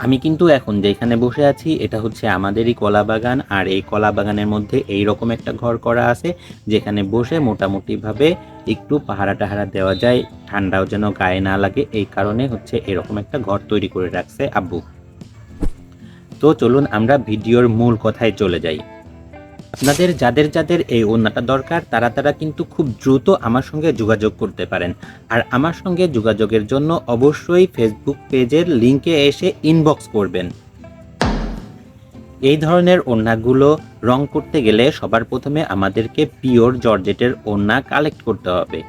আমি কিন্তু এখন যেখানে বসে আছি এটা হচ্ছে আমাদেরই কলা বাগান, আর এই কলা বাগানের মধ্যে এই রকম একটা ঘর করা আছে যেখানে বসে মোটামুটিভাবে একটু পাহারা টাহারা দেওয়া যায়, ঠান্ডাও যেন গায়ে না লাগে, এই কারণে হচ্ছে এরকম একটা ঘর তৈরি করে রাখছে আব্বু। তো চলুন আমরা ভিডিওর মূল কথায় চলে যাই। আপনাদের যাদের যাদের এই ওড়নাটা দরকার তারা কিন্তু খুব দ্রুত আমার সঙ্গে যোগাযোগ করতে পারেন। আর আমার সঙ্গে যোগাযোগের জন্য অবশ্যই ফেসবুক পেজের লিংকে এসে ইনবক্স করবেন। এই ধরনের ওড়নাগুলো রং করতে গেলে সবার প্রথমে আমাদেরকে পিওর জর্জেটের ওড়না কালেক্ট করতে হবে।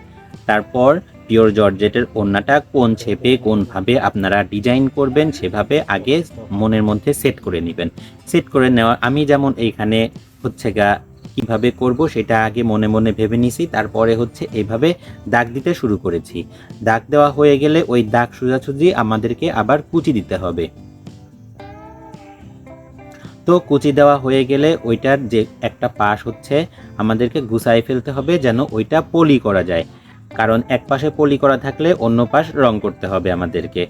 তারপর পিওর জর্জেটের ওড়নাটা কোন শেপে কোনভাবে আপনারা ডিজাইন করবেন সেভাবে আগে মনের মধ্যে সেট করে নেবেন। সেট করে নেওয়া আমি যেমন এইখানে হচ্ছে কিভাবে করব সেটা আগে মনে মনে ভেবে নিছি, তারপরে হচ্ছে এইভাবে দাগ দিতে শুরু করেছি। দাগ দেওয়া হয়ে গেলে ওই দাগ সোজাসুজি আমাদেরকে আবার কুচি দিতে হবে। তো কুচি দেওয়া হয়ে গেলে ওইটার যে একটা পাশ হচ্ছে আমাদেরকে গুছাই ফেলতে হবে যেন ওইটা পলি করা যায়, কারণ এক পাশে পলি করা থাকলে অন্য পাশ রং করতে হবে আমাদেরকে।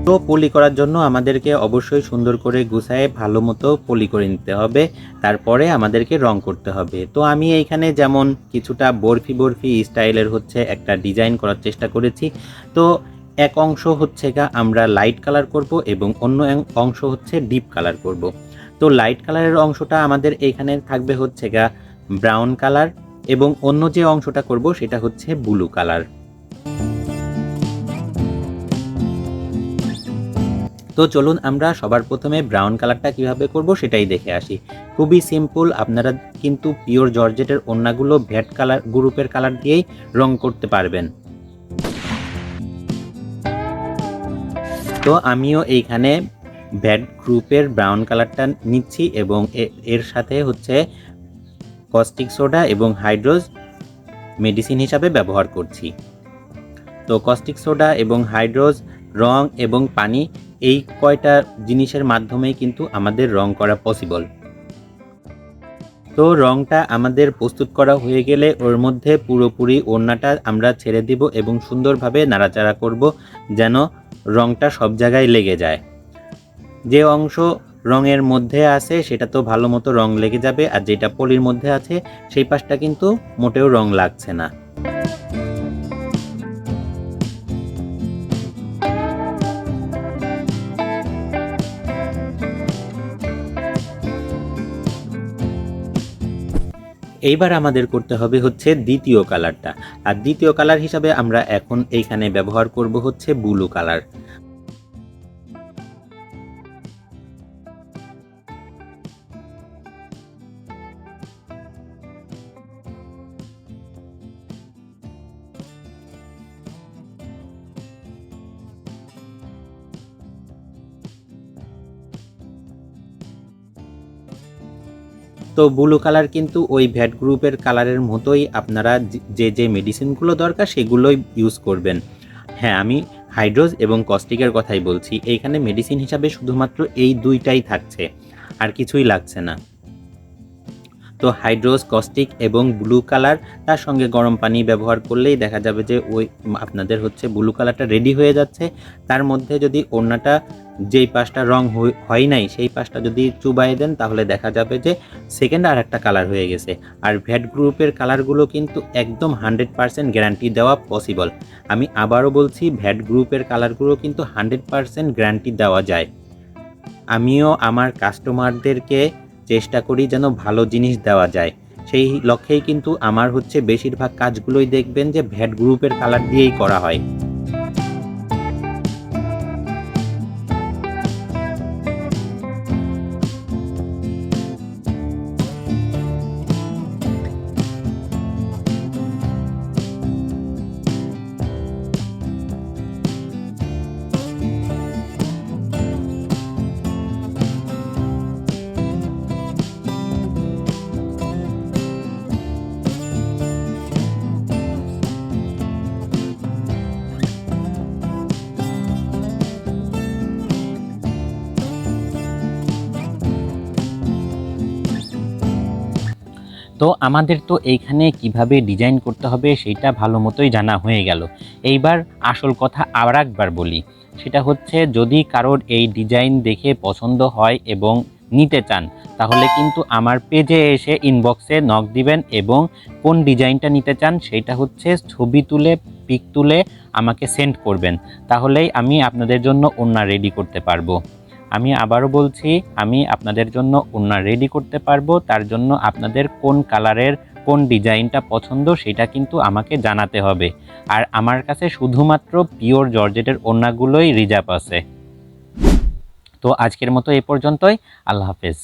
তো পলি করার জন্য আমাদেরকে অবশ্যই সুন্দর করে গুছায়ে ভালো মতো পলি করে নিতে হবে, তারপরে আমাদেরকে রং করতে হবে। তো আমি এইখানে যেমন কিছুটা বরফি বরফি স্টাইলের হচ্ছে একটা ডিজাইন করার চেষ্টা করেছি। তো এক অংশ হচ্ছে আমরা লাইট কালার করব এবং অন্য অংশ হচ্ছে ডিপ কালার করব। তো লাইট কালারের অংশটা আমাদের এইখানে থাকবে হচ্ছে ব্রাউন কালার এবং অন্য যে অংশটা করব সেটা হচ্ছে ব্লু কালার। তো চলুন আমরা সবার প্রথমে ব্রাউন কালারটা কিভাবে করব সেটাই দেখে আসি। খুবই সিম্পল, আপনারা কিন্তু পিওর জর্জেটের ওড়নাগুলো ভ্যাট কালার গ্রুপের কালার দিয়েই রং করতে পারবেন। তো আমিও এইখানে ভ্যাট গ্রুপের ব্রাউন কালারটা নিচ্ছি এবং এর সাথে হচ্ছে কস্টিক সোডা এবং হাইড্রোজ মেডিসিন হিসাবে ব্যবহার করছি। তো কস্টিক সোডা এবং হাইড্রোজ, রং এবং পানি, এই কয়টা জিনিসের মাধ্যমেই কিন্তু আমাদের রং করা পসিবল। তো রংটা আমাদের প্রস্তুত করা হয়ে গেলে ওর মধ্যে পুরোপুরি ওড়নাটা আমরা ছেড়ে দিব এবং সুন্দরভাবে নাড়াচাড়া করব যেন রংটা সব জায়গায় লেগে যায়। যে অংশ রঙের মধ্যে আছে সেটা তো ভালো মতো রং লেগে যাবে, আর যেটা পলির মধ্যে আছে সেই পাশটা কিন্তু মোটেও রং লাগছে না। এইবার আমাদের করতে হবে হচ্ছে দ্বিতীয় কালারটা, আর দ্বিতীয় কালার হিসাবে আমরা এখন এইখানে ব্যবহার করব হচ্ছে ব্লু কালার। তো ব্লু কালার কিন্তু ওই ভ্যাট গ্রুপের কালারের মতোই আপনারা যে যে মেডিসিনগুলো দরকার সেগুলোই ইউজ করবেন। হ্যাঁ, আমি হাইড্রোজ এবং কস্টিকের কথাই বলছি। এইখানে মেডিসিন হিসাবে শুধুমাত্র এই দুইটাই থাকছে, আর কিছুই লাগছে না। তো হাইড্রোজ, কস্টিক এবং ব্লু কালার, তার সঙ্গে গরম পানি ব্যবহার করলেই দেখা যাবে যে ওই আপনাদের হচ্ছে ব্লু কালারটা রেডি হয়ে যাচ্ছে। তার মধ্যে যদি ওড়নাটা যেই পাশটা রং হয় নাই সেই পাশটা যদি চুবাই দেন তাহলে দেখা যাবে যে সেকেন্ড আর একটা কালার হয়ে গেছে। আর ভ্যাট গ্রুপের কালারগুলো কিন্তু একদম 100% গ্যারান্টি দেওয়া পসিবল। আমি আবারও বলছি, ভ্যাট গ্রুপের কালারগুলো কিন্তু 100% গ্যারান্টি দেওয়া যায়। আমিও আমার কাস্টমারদেরকে চেষ্টা করি যেন ভালো জিনিস দেওয়া যায়, সেই লক্ষ্যেই কিন্তু আমার হচ্ছে বেশিরভাগ কাজগুলোই দেখবেন যে ভ্যাট গ্রুপের কালার দিয়েই করা হয়। তো আমাদের তো এইখানে কিভাবে ডিজাইন করতে হবে সেটা ভালো মতোই জানা হয়ে গেল। এইবার আসল কথা আর একবার বলি, সেটা হচ্ছে যদি কারোর এই ডিজাইন দেখে পছন্দ হয় এবং নিতে চান, তাহলে কিন্তু আমার পেজে এসে ইনবক্সে নক দিবেন এবং কোন ডিজাইনটা নিতে চান সেটা হচ্ছে ছবি তুলে পিক তুলে আমাকে সেন্ড করবেন। তাহলেই আমি আপনাদের জন্য ওড়না রেডি করতে পারবো। আমি আবারও বলছি, আমি আপনাদের জন্য ওড়না রেডি করতে পারবো। তার জন্য আপনাদের কোন কালারের কোন ডিজাইনটা পছন্দ সেটা কিন্তু আমাকে জানাতে হবে। আর আমার কাছে শুধুমাত্র পিওর জর্জেটের ওড়নাগুলোই রিজার্ভ আছে। তো আজকের মতো এই পর্যন্তই। আল্লাহ হাফেজ।